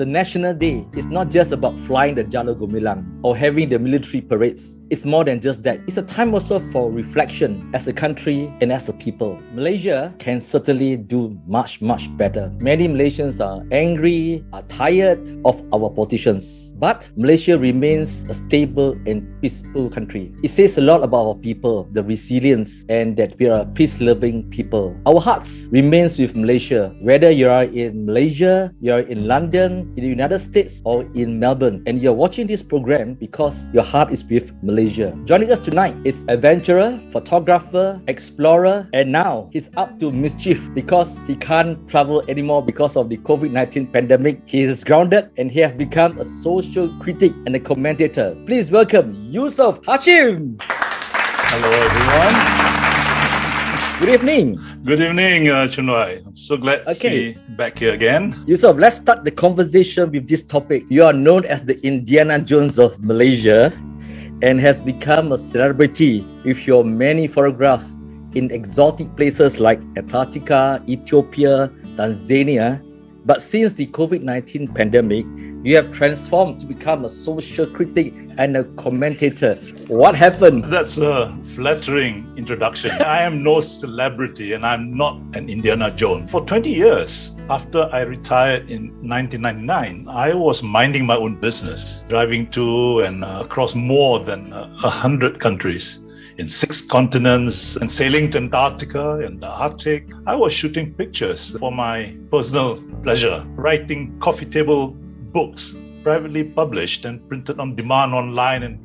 the National Day is not just about flying the Jalo Gumilang or having the military parades. It's more than just that. It's a time also for reflection as a country and as a people. Malaysia can certainly do much better. Many Malaysians are angry, are tired of our politicians. But Malaysia remains a stable and peaceful country. It says a lot about our people, the resilience, and that we are a peace-loving people. Our hearts remains with Malaysia, whether you are in Malaysia, you are in London, in the United States, or in Melbourne, and you're watching this program because your heart is with Malaysia. Joining us tonight is adventurer, photographer, explorer, and now he's up to mischief because he can't travel anymore because of the COVID-19 pandemic. He is grounded and he has become a social critic and a commentator. Please welcome Yusuf Hashim. Hello, everyone. Good evening. Good evening, Chun. I'm so glad to be back here again. Yusuf, let's start the conversation with this topic. You are known as the Indiana Jones of Malaysia and has become a celebrity with your many photographs in exotic places like Antarctica, Ethiopia, Tanzania. But since the COVID-19 pandemic, you have transformed to become a social critic and a commentator. What happened? That's a flattering introduction. I am no celebrity and I'm not an Indiana Jones. For 20 years, after I retired in 1999, I was minding my own business, driving to and across more than 100 countries in 6 continents and sailing to Antarctica and the Arctic. I was shooting pictures for my personal pleasure, writing coffee table books, privately published and printed on demand online and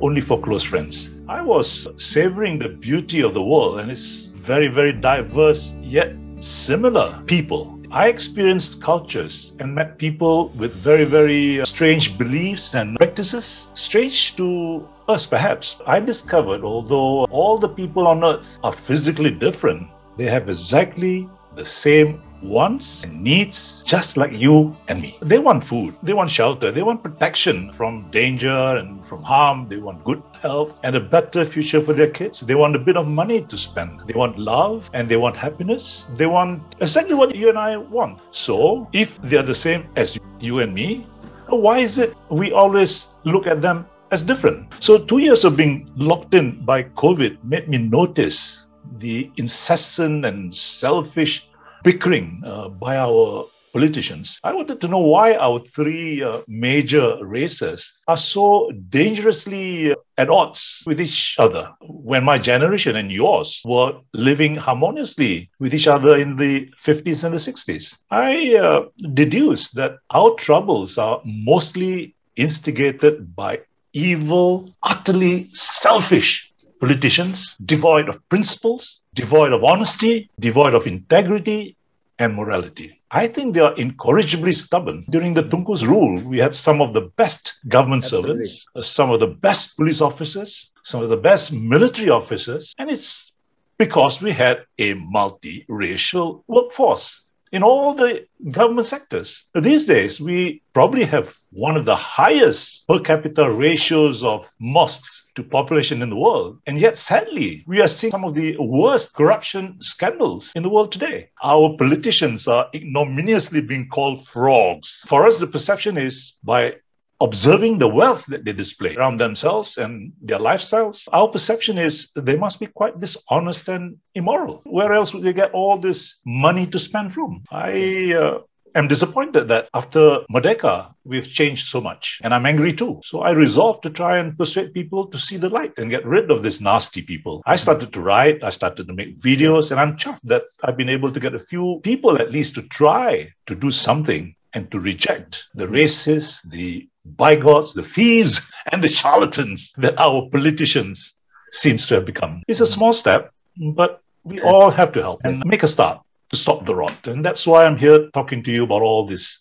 only for close friends. I was savoring the beauty of the world and its very, very diverse yet similar people. I experienced cultures and met people with very, very strange beliefs and practices. Strange to us, perhaps. I discovered, although all the people on earth are physically different, they have exactly the same wants and needs, just like you and me. They want food, they want shelter, they want protection from danger and from harm, they want good health and a better future for their kids. They want a bit of money to spend. They want love and they want happiness. They want exactly what you and I want. So, if they are the same as you and me, why is it we always look at them as different? So 2 years of being locked in by COVID made me notice the incessant and selfish bickering by our politicians. I wanted to know why our 3 major races are so dangerously at odds with each other when my generation and yours were living harmoniously with each other in the 50s and the 60s. I deduced that our troubles are mostly instigated by evil, utterly selfish politicians, devoid of principles, devoid of honesty, devoid of integrity and morality. I think they are incorrigibly stubborn. During the Tunku's rule, we had some of the best government servants, some of the best police officers, some of the best military officers, and it's because we had a multiracial workforce in all the government sectors. These days, we probably have one of the highest per capita ratios of mosques to population in the world. And yet, sadly, we are seeing some of the worst corruption scandals in the world today. Our politicians are ignominiously being called frogs. For us, the perception is by observing the wealth that they display around themselves and their lifestyles, our perception is they must be quite dishonest and immoral. Where else would they get all this money to spend from? I am disappointed that after Merdeka, we've changed so much. And I'm angry too. So I resolved to try and persuade people to see the light and get rid of these nasty people. I started to write, I started to make videos, and I'm chuffed that I've been able to get a few people at least to try to do something and to reject the racists, the bigots, the thieves, and the charlatans that our politicians seems to have become. It's a small step, but we all have to help and make a start to stop the rot. And that's why I'm here talking to you about all these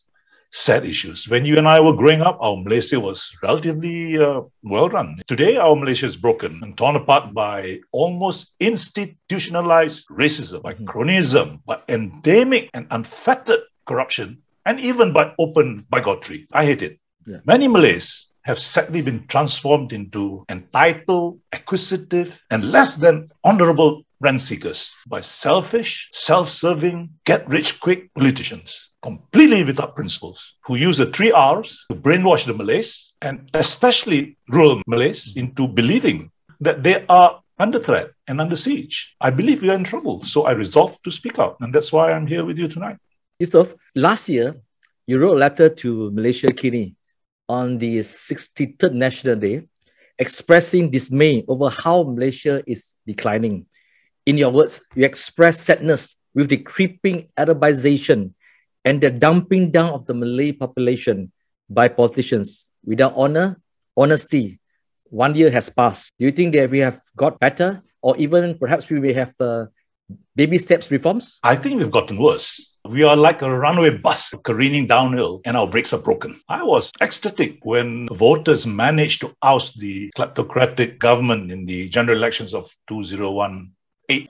sad issues. When you and I were growing up, our Malaysia was relatively well run. Today, our Malaysia is broken and torn apart by almost institutionalized racism, by cronyism, by endemic and unfettered corruption, and even by open bigotry. I hate it. Yeah. Many Malays have sadly been transformed into entitled, acquisitive, and less than honorable rent seekers, by selfish, self-serving, get-rich-quick politicians, completely without principles, who use the 3 Rs to brainwash the Malays, and especially rural Malays, into believing that they are under threat and under siege. I believe we are in trouble, so I resolved to speak out, and that's why I'm here with you tonight. Yusuf, last year, you wrote a letter to Malaysia Kini on the 63rd National Day, expressing dismay over how Malaysia is declining. In your words, you express sadness with the creeping Arabization and the dumping down of the Malay population by politicians without honor, honesty. 1 year has passed. Do you think that we have got better, or even perhaps we may have baby steps reforms? I think we've gotten worse. We are like a runaway bus careening downhill and our brakes are broken. I was ecstatic when voters managed to oust the kleptocratic government in the general elections of 2018.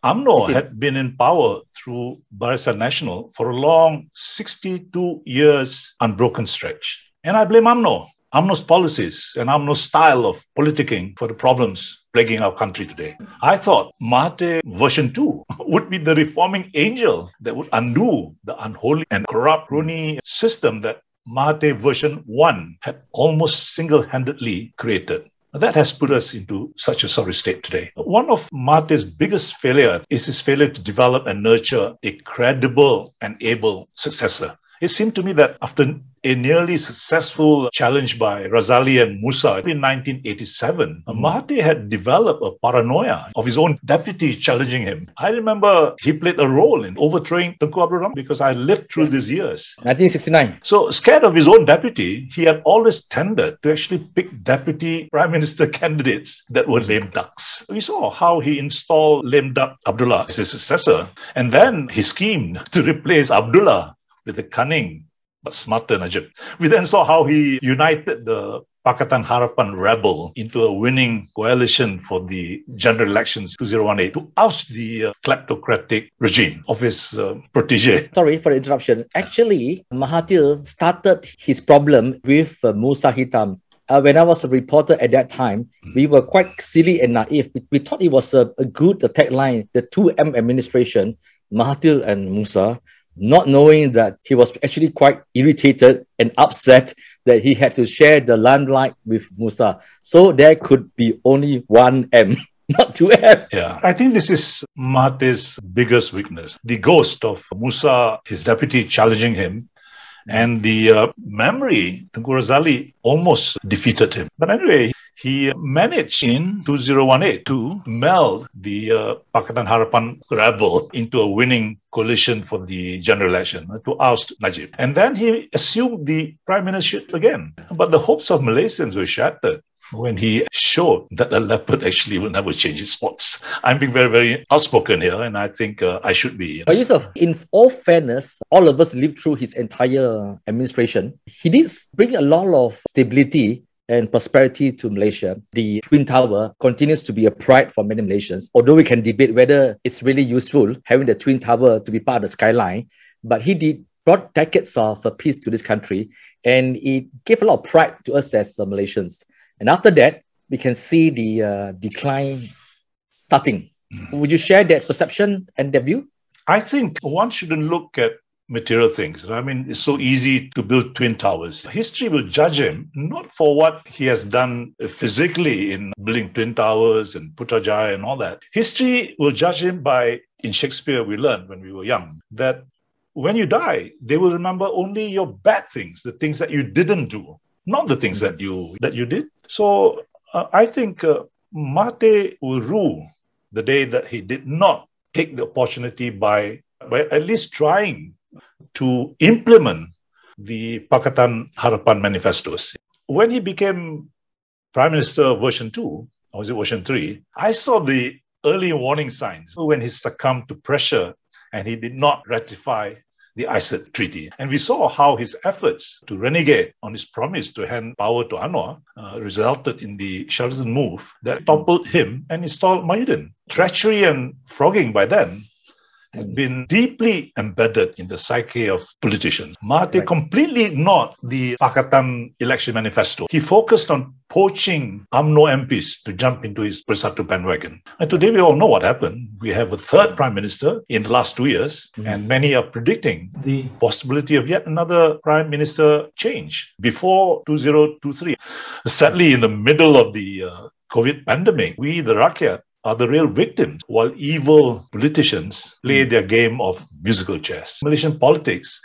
UMNO had been in power through Barisan Nasional for a long 62 years unbroken stretch. And I blame UMNO. UMNO's policies and UMNO's style of politicking for the problems plaguing our country today. I thought Mahathir version 2 would be the reforming angel that would undo the unholy and corrupt crony system that Mahathir version 1 had almost single-handedly created. That has put us into such a sorry state today. One of Mahathir's biggest failure is his failure to develop and nurture a credible and able successor. It seemed to me that after a nearly successful challenge by Razali and Musa in 1987, Mahathir had developed a paranoia of his own deputy challenging him. I remember he played a role in overthrowing Tunku Abdul Rahman because I lived through these years. 1969. So scared of his own deputy, he had always tended to actually pick deputy prime minister candidates that were lame ducks. We saw how he installed lame duck Abdullah as his successor, and then he schemed to replace Abdullah with a cunning but smarter Najib. We then saw how he united the Pakatan Harapan rebel into a winning coalition for the general elections 2018 to oust the kleptocratic regime of his protege. Sorry for the interruption. Actually, Mahathir started his problem with Musa Hitam. When I was a reporter at that time, we were quite silly and naive. We thought it was a good tagline, the 2M administration, Mahathir and Musa, not knowing that he was actually quite irritated and upset that he had to share the limelight with Musa. So there could be only one M, not two M. Yeah, I think this is Mahathir's biggest weakness. The ghost of Musa, his deputy, challenging him, and the memory, Tunku Razali almost defeated him. But anyway, he managed in 2018 to meld the Pakatan Harapan rebel into a winning coalition for the general election to oust Najib. And then he assumed the prime ministership again. But the hopes of Malaysians were shattered when he showed that a leopard actually will never change its spots. I'm being very, very outspoken here, and I think I should be. But Yusuf, in all fairness, all of us lived through his entire administration. He did bring a lot of stability and prosperity to Malaysia. The Twin Tower continues to be a pride for many Malaysians, although we can debate whether it's really useful having the Twin Tower to be part of the skyline. But he brought decades of peace to this country, and it gave a lot of pride to us as Malaysians. And after that, we can see the decline starting. Would you share that perception and that view? I think one shouldn't look at material things. I mean, it's so easy to build twin towers. History will judge him not for what he has done physically in building twin towers and Putrajaya and all that. History will judge him by, in Shakespeare, we learned when we were young, that when you die, they will remember only your bad things, the things that you didn't do, not the things that you did. So I think Mahathir will rue the day that he did not take the opportunity by at least trying to implement the Pakatan Harapan manifestos. When he became Prime Minister version 2, or was it version 3, I saw the early warning signs when he succumbed to pressure and he did not ratify the ISET treaty. And we saw how his efforts to renegade on his promise to hand power to Anwar resulted in the Sheraton move that toppled him and installed Mahidin. Treachery and frogging by then has been deeply embedded in the psyche of politicians. Mahathir completely ignored the Pakatan election manifesto. He focused on poaching UMNO MPs to jump into his Bersatu bandwagon. And today we all know what happened. We have a third prime minister in the last 2 years, and many are predicting the possibility of yet another prime minister change before 2023. Sadly, in the middle of the COVID pandemic, we, the Rakyat, are the real victims, while evil politicians play their game of musical chairs. Malaysian politics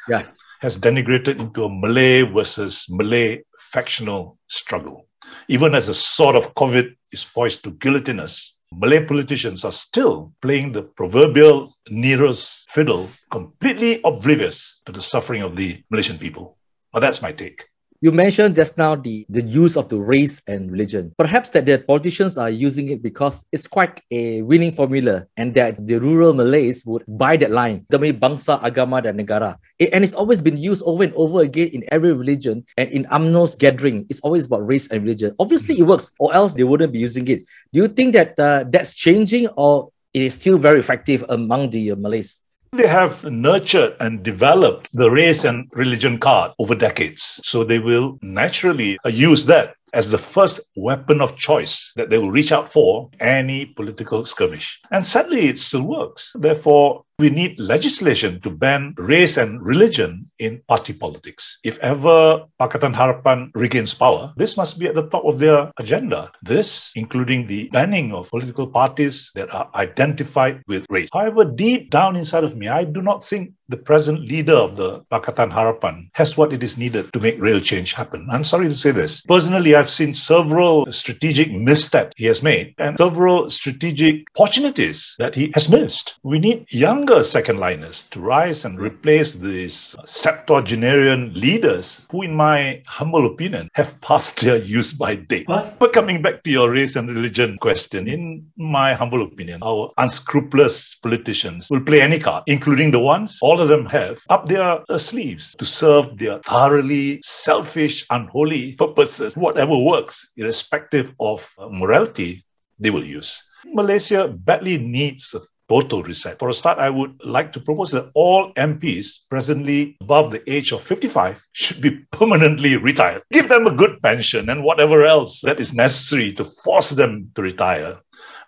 has denigrated into a Malay versus Malay factional struggle. Even as the sword of COVID is poised to guillotine us, Malay politicians are still playing the proverbial Nero's fiddle, completely oblivious to the suffering of the Malaysian people. But that's my take. You mentioned just now the use of the race and religion. Perhaps that the politicians are using it because it's quite a winning formula and that the rural Malays would buy that line, demi bangsa, agama dan negara. And it's always been used over and over again in every religion, and in UMNO's gathering, it's always about race and religion. Obviously it works, or else they wouldn't be using it. Do you think that that's changing, or it is still very effective among the Malays? They have nurtured and developed the race and religion card over decades. So they will naturally use that as the first weapon of choice that they will reach out for any political skirmish. And sadly, it still works. Therefore, we need legislation to ban race and religion in party politics. If ever Pakatan Harapan regains power, this must be at the top of their agenda. This, including the banning of political parties that are identified with race. However, deep down inside of me, I do not think the present leader of the Pakatan Harapan has what it is needed to make real change happen. I'm sorry to say this. Personally, I've seen several strategic missteps he has made and several strategic opportunities that he has missed. We need younger second liners to rise and replace these septuagenarian leaders who, in my humble opinion, have passed their use by date. But coming back to your race and religion question, in my humble opinion, our unscrupulous politicians will play any card, including the ones all of them have up their sleeves to serve their thoroughly selfish, unholy purposes. Whatever works, irrespective of morality, they will use. Malaysia badly needs a total reset. For a start, I would like to propose that all MPs presently above the age of 55 should be permanently retired. Give them a good pension and whatever else that is necessary to force them to retire.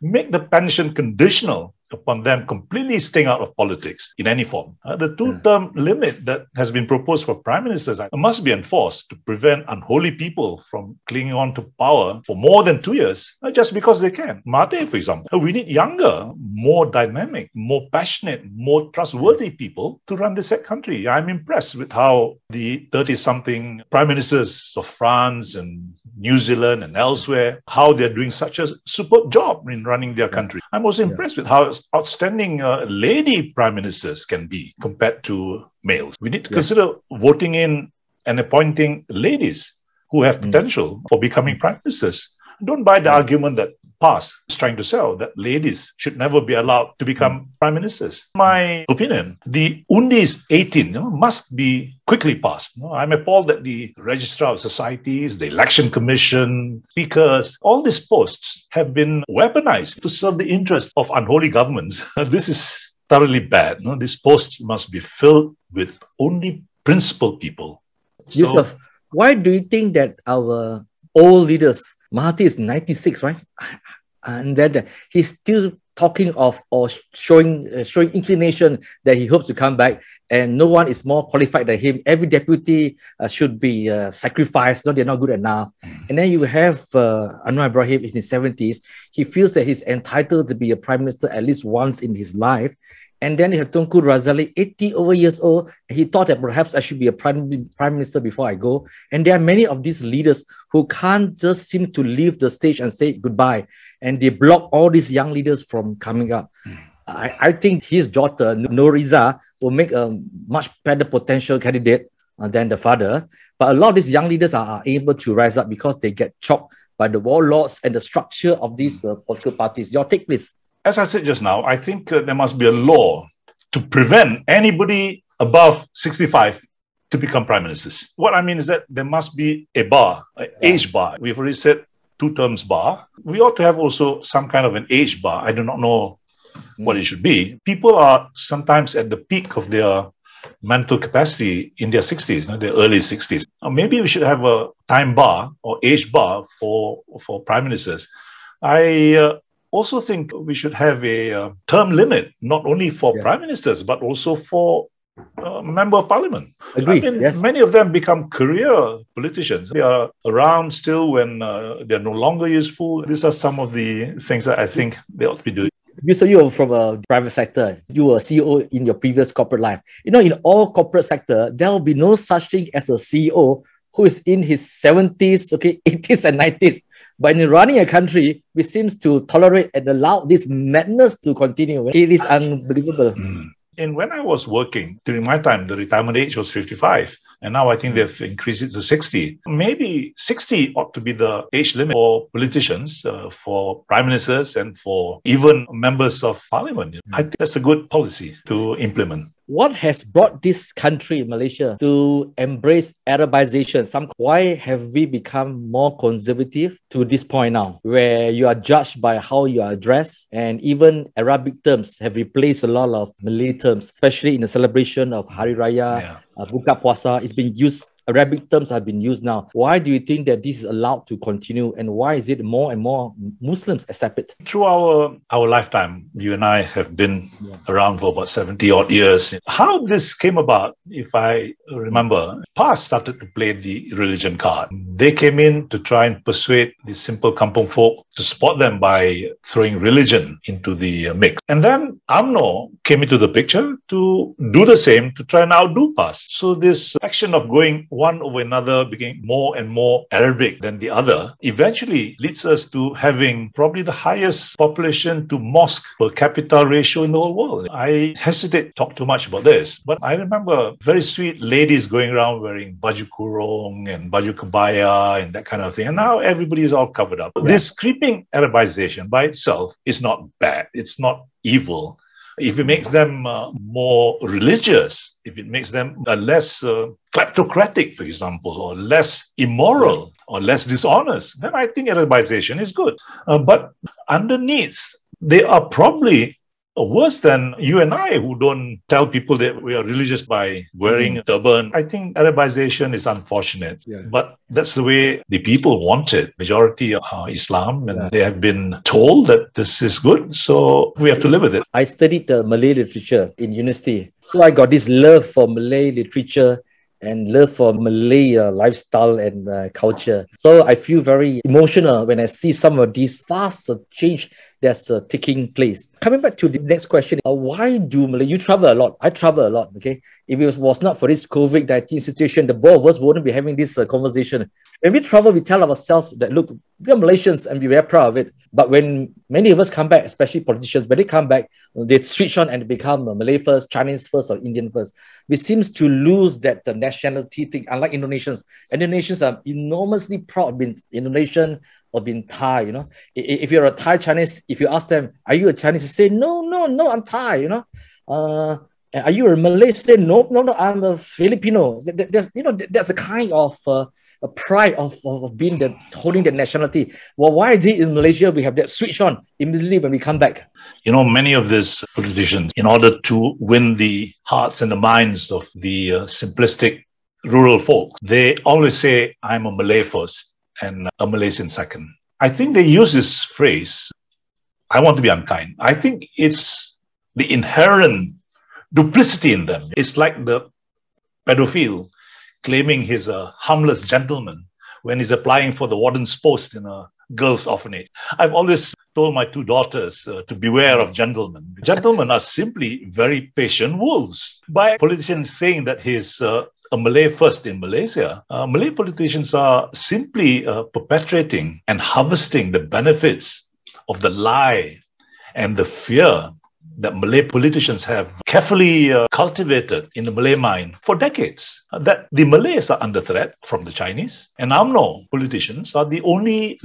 Make the pension conditional upon them completely staying out of politics in any form. The two-term limit that has been proposed for prime ministers must be enforced to prevent unholy people from clinging on to power for more than 2 years, just because they can. Mahathir, for example. We need younger, more dynamic, more passionate, more trustworthy people to run this country. I'm impressed with how the 30-something prime ministers of France and New Zealand and elsewhere, how they're doing such a superb job in running their country. I'm also impressed with how outstanding lady prime ministers can be compared to males. We need to consider voting in and appointing ladies who have potential for becoming prime ministers. Don't buy the argument that PAS is trying to sell, that ladies should never be allowed to become prime ministers. My opinion, the Undis 18 must be quickly passed. I'm appalled that the Registrar of Societies, the Election Commission, speakers, all these posts have been weaponized to serve the interests of unholy governments. This is thoroughly bad. These posts must be filled with only principled people. Yusuf, why do you think that our old leaders, Mahathir is 96, right? And then he's still talking of or showing inclination that he hopes to come back, and no one is more qualified than him. Every deputy should be sacrificed. No, they're not good enough. And then you have Anwar Ibrahim in his 70s. He feels that he's entitled to be a prime minister at least once in his life. And then you have Tunku Razali, 80 over years old. He thought that perhaps I should be a prime minister before I go. And there are many of these leaders who can't just seem to leave the stage and say goodbye. And they block all these young leaders from coming up. I think his daughter, Noriza, will make a much better potential candidate than the father. But a lot of these young leaders are able to rise up because they get chopped by the warlords and the structure of these political parties. Your take, please. As I said just now, I think there must be a law to prevent anybody above 65 to become prime ministers. What I mean is that there must be a bar, an age bar. We've already said 2 terms bar. We ought to have also some kind of an age bar. I do not know what it should be. People are sometimes at the peak of their mental capacity in their 60s, their early 60s. Maybe we should have a time bar or age bar for prime ministers. I also think we should have a term limit, not only for prime ministers, but also for member of parliament. Agree. I mean, yes. Many of them become career politicians. They are around still when they're no longer useful. These are some of the things that I think they ought to be doing. So you're from a private sector. You were a CEO in your previous corporate life. In all corporate sector, there will be no such thing as a CEO who is in his 70s, 80s and 90s. But in running a country, we seems to tolerate and allow this madness to continue. It is unbelievable. And when I was working, during my time, the retirement age was 55. And now I think they've increased it to 60. Maybe 60 ought to be the age limit for politicians, for prime ministers, and for even members of parliament. I think that's a good policy to implement. What has brought this country, Malaysia, to embrace Arabization? Why have we become more conservative to this point now, where you are judged by how you are addressed, and even Arabic terms have replaced a lot of Malay terms, especially in the celebration of Hari Raya, Buka Puasa. It's been used. Arabic terms have been used now. Why do you think that this is allowed to continue, and why is it more and more Muslims accept it? Through our lifetime, you and I have been around for about 70 odd years. How this came about, if I remember, PAS started to play the religion card. They came in to try and persuade the simple kampung folk to support them by throwing religion into the mix. And then UMNO came into the picture to do the same, to try and outdo PAS. So this action of going one over another, became more and more Arabic than the other, eventually leads us to having probably the highest population to mosque per capita ratio in the whole world. I hesitate to talk too much about this, but I remember very sweet ladies going around wearing baju kurung and baju kebaya and that kind of thing. And now everybody is all covered up. This creeping Arabization by itself is not bad. It's not evil. If it makes them more religious, if it makes them less kleptocratic, for example, or less immoral or less dishonest, then I think Arabization is good. But underneath, they are probably worse than you and I, who don't tell people that we are religious by wearing a turban. I think Arabization is unfortunate, but that's the way the people want it. Majority are Islam, and they have been told that this is good, so we have to live with it. I studied Malay literature in university, so I got this love for Malay literature and love for Malay lifestyle and culture. So I feel very emotional when I see some of these fast change that's taking place. Coming back to the next question, why do Malay, you travel a lot, I travel a lot, okay? If it was not for this COVID-19 situation, the both of us wouldn't be having this conversation. When we travel, we tell ourselves that, look, we are Malaysians and we're very proud of it. But when many of us come back, especially politicians, when they come back, they switch on and become Malay first, Chinese first, or Indian first. We seem to lose that nationality thing, unlike Indonesians. Indonesians are enormously proud of being Indonesian or being Thai, If you're a Thai Chinese, if you ask them, are you a Chinese? They say, no, I'm Thai, are you a Malay? They say, no, I'm a Filipino. There's a kind of a pride of being holding the nationality. Well, why is it in Malaysia we have that switch on immediately when we come back? Many of these politicians, in order to win the hearts and the minds of the simplistic rural folk, they always say, I'm a Malay first and a Malaysian second. I think they use this phrase, I want to be unkind. I think it's the inherent duplicity in them. It's like the pedophile claiming he's a harmless gentleman when he's applying for the warden's post in a girls' orphanage. I've always told my two daughters to beware of gentlemen. Gentlemen are simply very patient wolves. By politicians saying that he's a Malay first in Malaysia, Malay politicians are simply perpetrating and harvesting the benefits of the lie and the fear that Malay politicians have carefully cultivated in the Malay mind for decades, that the Malays are under threat from the Chinese, and UMNO politicians are the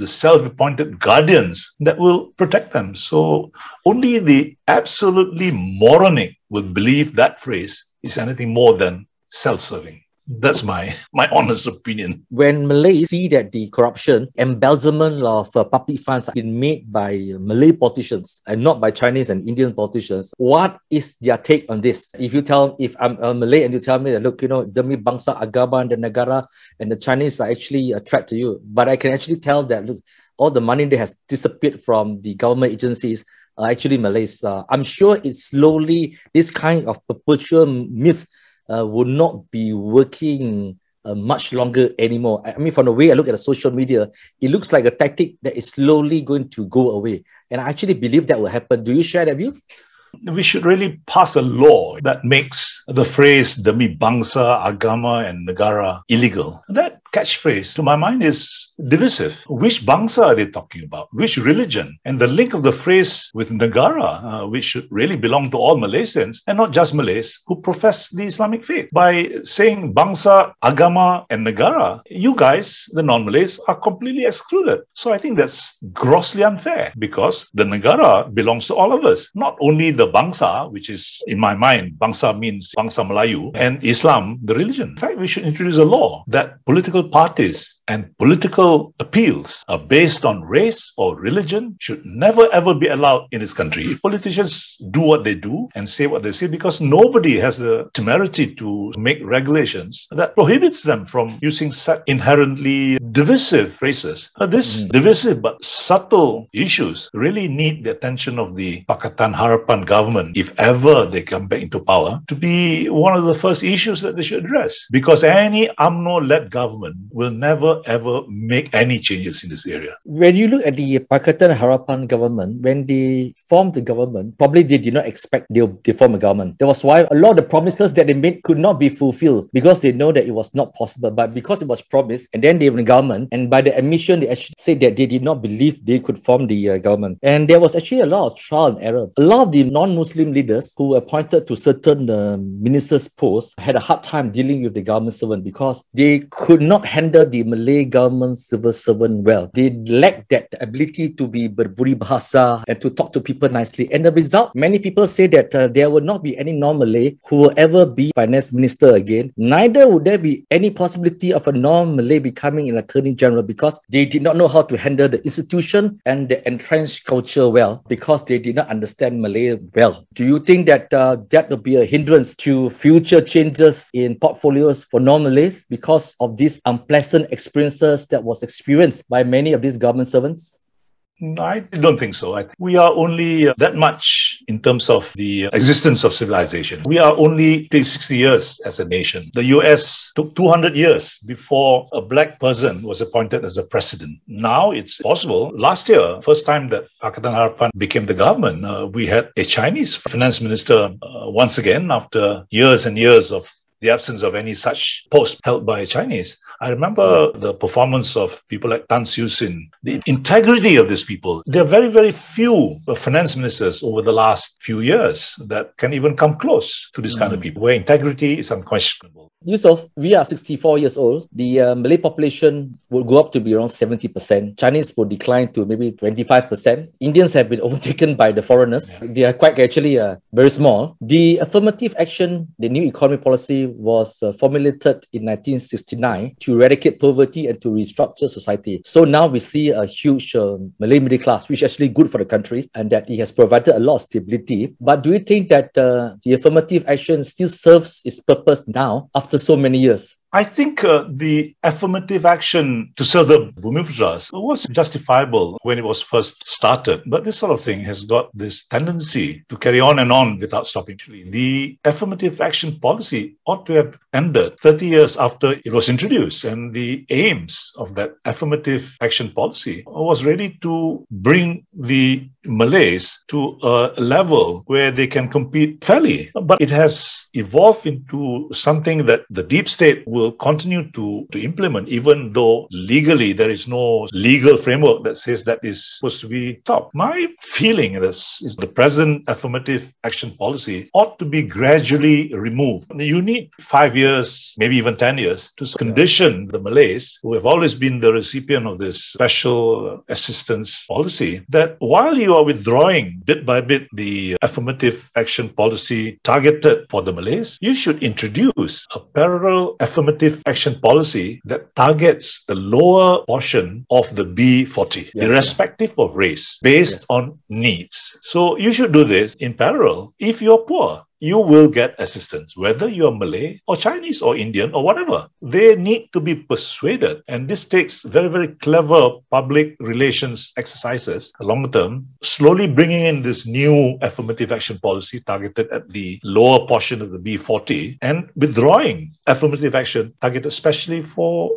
self-appointed guardians that will protect them. So only the absolutely moronic will believe that phrase is anything more than self-serving. That's my honest opinion. When Malays see that the corruption, embezzlement of public funds have been made by Malay politicians and not by Chinese and Indian politicians, what is their take on this? If I'm a Malay and you tell me that, look, demi bangsa, agama, and the negara, and the Chinese are actually a threat to you, but I can actually tell that, look, all the money that has disappeared from the government agencies are actually Malays. I'm sure it's slowly, this kind of perpetual myth will not be working much longer anymore. I mean, from the way I look at the social media, it looks like a tactic that is slowly going to go away. And I actually believe that will happen. Do you share that view? We should really pass a law that makes the phrase demi bangsa, agama, and negara illegal. That catchphrase, to my mind, is divisive. Which bangsa are they talking about? Which religion? And the link of the phrase with negara, which should really belong to all Malaysians, and not just Malays who profess the Islamic faith. By saying bangsa, agama, and negara, you guys, the non-Malays, are completely excluded. So I think that's grossly unfair, because the negara belongs to all of us. Not only the bangsa, which is, in my mind, bangsa means bangsa Melayu, and Islam, the religion. In fact, we should introduce a law that political parties and political appeals are based on race or religion should never ever be allowed in this country. If politicians do what they do and say what they say, because nobody has the temerity to make regulations that prohibits them from using such inherently divisive phrases. This divisive but subtle issues really need the attention of the Pakatan Harapan government, if ever they come back into power, to be one of the first issues that they should address. Because any UMNO-led government will never ever make any changes in this area. When you look at the Pakatan Harapan government, when they formed the government, probably they did not expect they form a government. That was why a lot of the promises that they made could not be fulfilled, because they know that it was not possible. But because it was promised, and then they were in the government, and by the admission, they actually said that they did not believe they could form the government. And there was actually a lot of trial and error. A lot of the non-Muslim leaders who were appointed to certain ministers' posts had a hard time dealing with the government servant, because they could not handle the Malay government civil servant well. They lacked that ability to be berbudi bahasa and to talk to people nicely. And the result, many people say that there will not be any non-Malay who will ever be finance minister again. Neither would there be any possibility of a non-Malay becoming an attorney general, because they did not know how to handle the institution and the entrenched culture well, because they did not understand Malay well. Do you think that that will be a hindrance to future changes in portfolios for non-Malays because of these unpleasant experiences that was experienced by many of these government servants? I don't think so. I think we are only that much in terms of the existence of civilization. We are only 60 years as a nation. The US took 200 years before a black person was appointed as a president. Now it's possible. Last year, first time that Pakatan Harapan became the government, we had a Chinese finance minister once again, after years and years of the absence of any such post held by Chinese. I remember the performance of people like Tan Siew Sin, the integrity of these people. There are very, very few finance ministers over the last few years that can even come close to this kind of people, where integrity is unquestionable. Yusuf, we are 64 years old. The Malay population will go up to be around 70%. Chinese will decline to maybe 25%. Indians have been overtaken by the foreigners. Yeah. They are quite actually very small. The affirmative action, the new economy policy, was formulated in 1969 to eradicate poverty and to restructure society. So now we see a huge Malay middle class, which is actually good for the country, and that it has provided a lot of stability. But do you think that the affirmative action still serves its purpose now after so many years? I think the affirmative action to serve the Bumiputras was justifiable when it was first started. But this sort of thing has got this tendency to carry on and on without stopping. The affirmative action policy ought to have ended 30 years after it was introduced. And the aims of that affirmative action policy was really to bring the Malays to a level where they can compete fairly. But it has evolved into something that the deep state will continue to implement, even though legally there is no legal framework that says that is supposed to be stopped. My feeling is the present affirmative action policy ought to be gradually removed. You need 5 years, maybe even 10 years, to condition the Malays, who have always been the recipient of this special assistance policy, that while you are withdrawing bit by bit the affirmative action policy targeted for the Malays, you should introduce a parallel affirmative affirmative action policy that targets the lower portion of the B40, irrespective of race, based on needs. So you should do this in parallel. If you're poor, you will get assistance, whether you're Malay or Chinese or Indian or whatever. They need to be persuaded. And this takes very, very clever public relations exercises, long term, slowly bringing in this new affirmative action policy targeted at the lower portion of the B40 and withdrawing affirmative action targeted especially for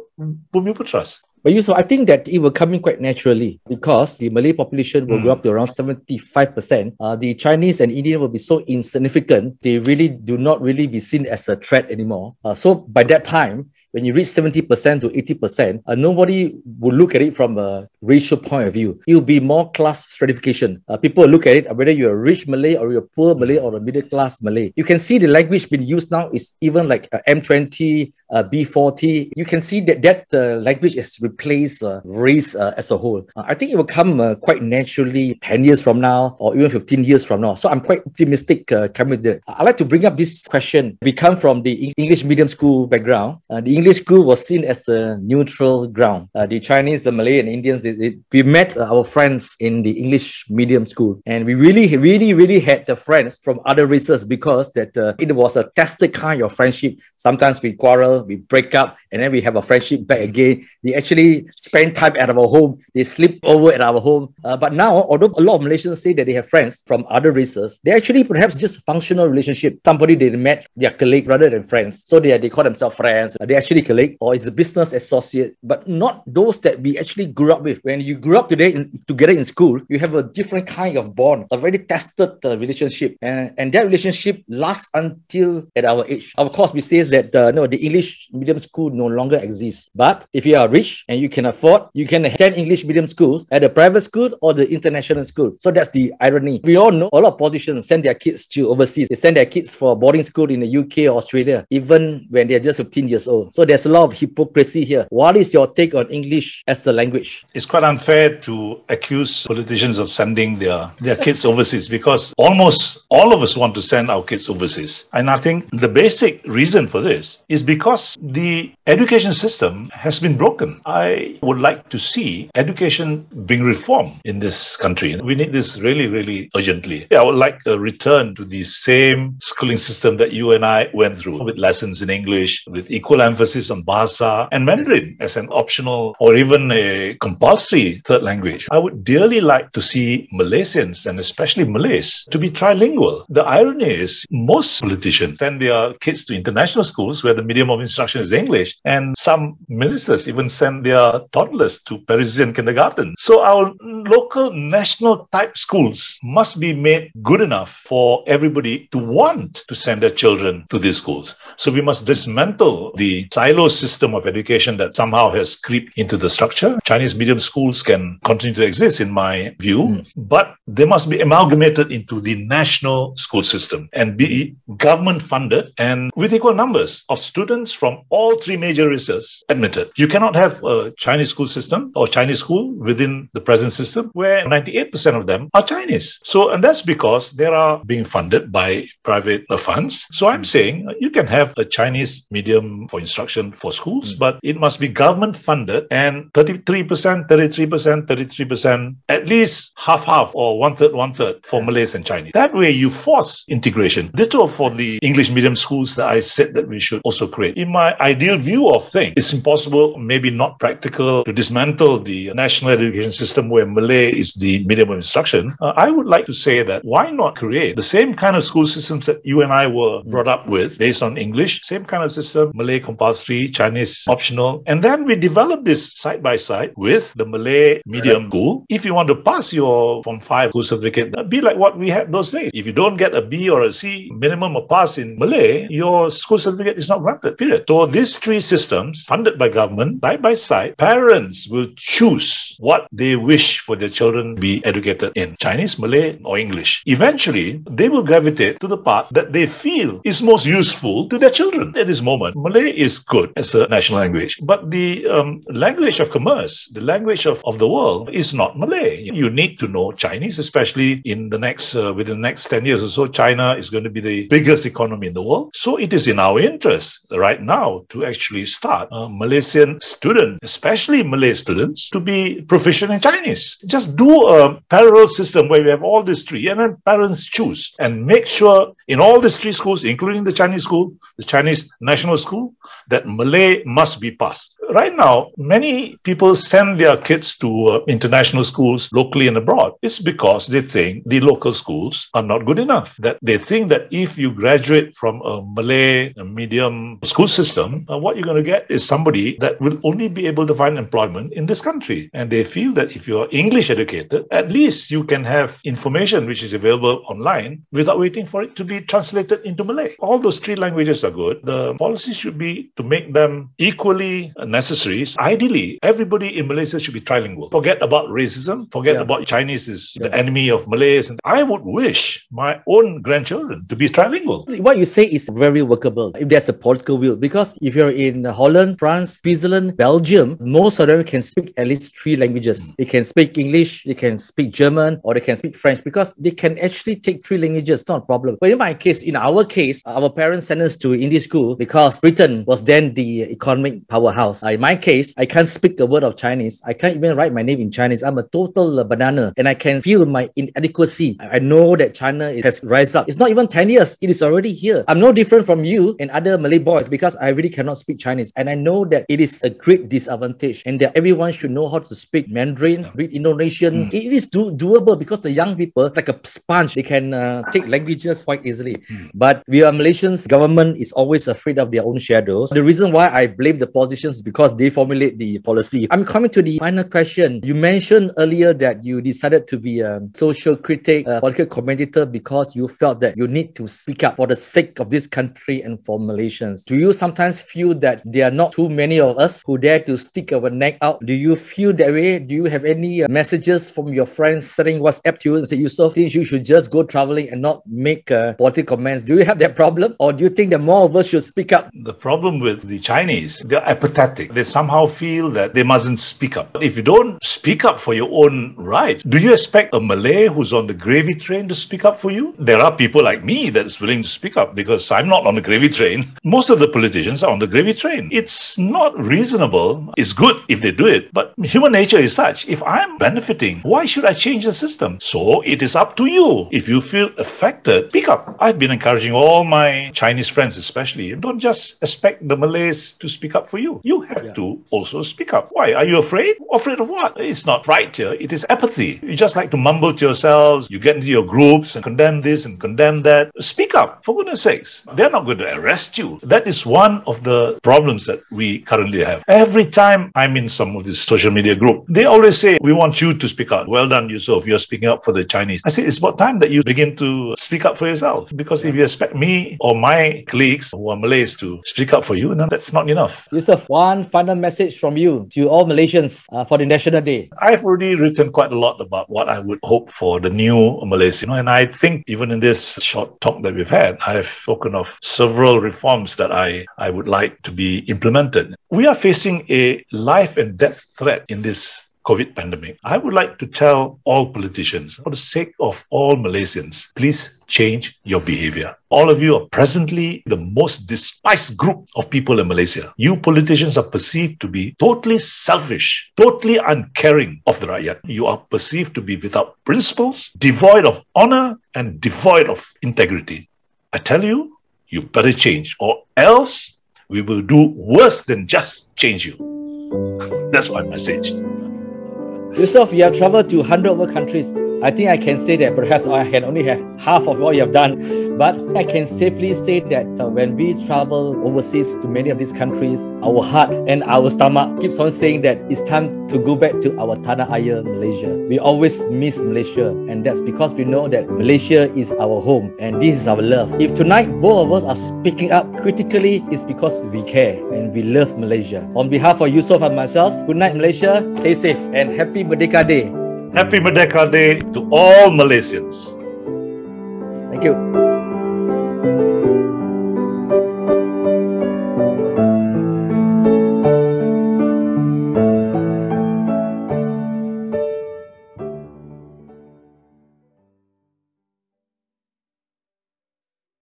Bumiputras. But Yusuf, I think that it will come in quite naturally because the Malay population will go up to around 75%. The Chinese and Indian will be so insignificant, they really do not really be seen as a threat anymore. So by that time, when you reach 70% to 80%, nobody will look at it from a racial point of view. It will be more class stratification. People will look at it whether you're a rich Malay or you're a poor Malay or a middle class Malay. You can see the language being used now is even like M20, B40. You can see that language is replaced race as a whole. I think it will come quite naturally 10 years from now or even 15 years from now. So I'm quite optimistic coming there. I'd like to bring up this question. We come from the English medium school background. The English school was seen as a neutral ground. The Chinese, the Malay and Indians, we met our friends in the English medium school. And we really had the friends from other races because that it was a tested kind of friendship. Sometimes we quarrel, we break up, and then we have a friendship back again. They actually spend time at our home. They sleep over at our home. But now, although a lot of Malaysians say that they have friends from other races, they actually perhaps just a functional relationship. Somebody they met their colleague rather than friends. So they call themselves friends. They actually colleague or is a business associate, but not those that we actually grew up with. When you grew up together in school, you have a different kind of bond, a very tested relationship, and that relationship lasts until at our age. Of course, we say that no, the English medium school no longer exists. But if you are rich and you can afford, you can attend English medium schools at the private school or the international school. So that's the irony. We all know a lot of politicians send their kids to overseas. They send their kids for boarding school in the UK or Australia, even when they're just 15 years old. So there's a lot of hypocrisy here. What is your take on English as a language? It's quite unfair to accuse politicians of sending their kids overseas because almost all of us want to send our kids overseas. And I think the basic reason for this is because the education system has been broken. I would like to see education being reformed in this country. We need this really, really urgently. I would like a return to the same schooling system that you and I went through, with lessons in English, with equal emphasis on Bahasa and Mandarin as an optional or even a compulsory third language. I would dearly like to see Malaysians and especially Malays to be trilingual. The irony is most politicians send their kids to international schools where the medium of instruction is English, and some ministers even send their toddlers to Parisian kindergarten. So our local national type schools must be made good enough for everybody to want to send their children to these schools. So we must dismantle the silo system of education that somehow has creeped into the structure. Chinese medium schools can continue to exist, in my view, but they must be amalgamated into the national school system and be government funded and with equal numbers of students from all three major races admitted. You cannot have a Chinese school system or Chinese school within the present system where 98% of them are Chinese. So, and that's because they are being funded by private funds. So I'm saying you can have a Chinese medium for instruction for schools, but it must be government funded and 33%, 33%, at least half or one third for Malays and Chinese. That way you force integration. Ditto for the English medium schools that I said that we should also create. In my ideal view of things, it's impossible, maybe not practical, to dismantle the national education system where Malay is the medium of instruction. I would like to say that why not create the same kind of school systems that you and I were brought up with based on English, same kind of system, Malay compulsory, Chinese optional, and then we develop this side by side with the Malay medium school. If you want to pass your Form 5 school certificate, be like what we had those days. If you don't get a B or a C minimum or pass in Malay, your school certificate is not granted, period. So these three systems, funded by government, side by side, parents will choose what they wish for their children to be educated in, Chinese, Malay, or English. Eventually, they will gravitate to the part that they feel is most useful to their children. At this moment, Malay is good as a national language. But the language of commerce, the language of the world is not Malay. You need to know Chinese, especially in the next within the next 10 years or so. China is going to be the biggest economy in the world. So it is in our interest right now to actually start Malaysian students, especially Malay students, to be proficient in Chinese. Just do a parallel system where we have all these three, and then parents choose and make sure in all these three schools, including the Chinese school, the Chinese national school, that Malay must be passed. Right now, many people send their kids to international schools locally and abroad. It's because they think the local schools are not good enough. That they think that if you graduate from a Malay medium school system, what you're going to get is somebody that will only be able to find employment in this country. And they feel that if you're English educated, at least you can have information which is available online without waiting for it to be translated into Malay. All those three languages are good. The policy should be to make them equally necessary. Ideally, everybody in Malaysia should be trilingual. Forget about racism. Forget about Chinese is the enemy of Malays. And I would wish my own grandchildren to be trilingual. What you say is very workable if there's a political will. Because if you're in Holland, France, Switzerland, Belgium, most of them can speak at least three languages. They can speak English, they can speak German, or they can speak French, because they can actually take three languages. It's not a problem. But in my case, in our case, our parents sent us to Indian school because Britain was then the economic powerhouse. In my case, I can't speak a word of Chinese. I can't even write my name in Chinese. I'm a total banana, and I can feel my inadequacy. I know that China has rise up. It's not even 10 years. It is already here. I'm no different from you and other Malay boys because I really cannot speak Chinese. And I know that it is a great disadvantage and that everyone should know how to speak Mandarin, read Indonesian. It is doable because the young people, like a sponge, they can take languages quite easily. But we are Malaysians, government is always afraid of their own shadows. The reason why I blame the politicians is because they formulate the policy. I'm coming to the final question. You mentioned earlier that you decided to be a social critic, a political commentator because you felt that you need to speak up for the sake of this country and for Malaysians. Do you sometimes feel that there are not too many of us who dare to stick our neck out? Do you feel that way? Do you have any messages from your friends sending WhatsApp to you and say, Yusuf, think you should just go traveling and not make political comments? Do you have that problem? Or do you think that more of us should speak up? The problem with the Chinese, they're apathetic. They somehow feel that they mustn't speak up. If you don't speak up for your own rights, do you expect a Malay who's on the gravy train to speak up for you? There are people like me that's willing to speak up because I'm not on the gravy train. Most of the politicians are on the gravy train. It's not reasonable. It's good if they do it, but human nature is such. If I'm benefiting, why should I change the system? So it is up to you. If you feel affected, speak up. I've been encouraging all my Chinese friends especially, don't just expect the Malays to speak up for you. You have to also speak up. Why? Are you afraid? Afraid of what? It's not right here. It is apathy. You just like to mumble to yourselves. You get into your groups and condemn this and condemn that. Speak up, for goodness sakes. They're not going to arrest you. That is one of the problems that we currently have. Every time I'm in some of this social media group, they always say, we want you to speak up. Well done, Yusuf. You're speaking up for the Chinese. I say, it's about time that you begin to speak up for yourself. Because if you expect me or my colleagues who are Malays to speak up for you, then that's not enough. Yusuf, one final message from you to all Malaysians for the National Day. I've already written quite a lot about what I would hope for the new Malaysia. And I think even in this short talk that we've had, I've spoken of several reforms that I would like to be implemented. We are facing a life and death threat in this COVID pandemic. I would like to tell all politicians, for the sake of all Malaysians, please change your behavior. All of you are presently the most despised group of people in Malaysia. You politicians are perceived to be totally selfish, totally uncaring of the rakyat. You are perceived to be without principles, devoid of honor, and devoid of integrity. I tell you, you better change, or else we will do worse than just change you. That's my message. Yusuf, you have traveled to 100 over countries. I think I can say that perhaps I can only have half of what you have done, but I can safely say that when we travel overseas to many of these countries, our heart and our stomach keeps on saying that it's time to go back to our Tanah Air, Malaysia. We always miss Malaysia, and that's because we know that Malaysia is our home and this is our love. If tonight both of us are speaking up critically, it's because we care and we love Malaysia. On behalf of Yusuf and myself, good night Malaysia, stay safe and happy Merdeka Day. Happy Merdeka Day to all Malaysians. Thank you.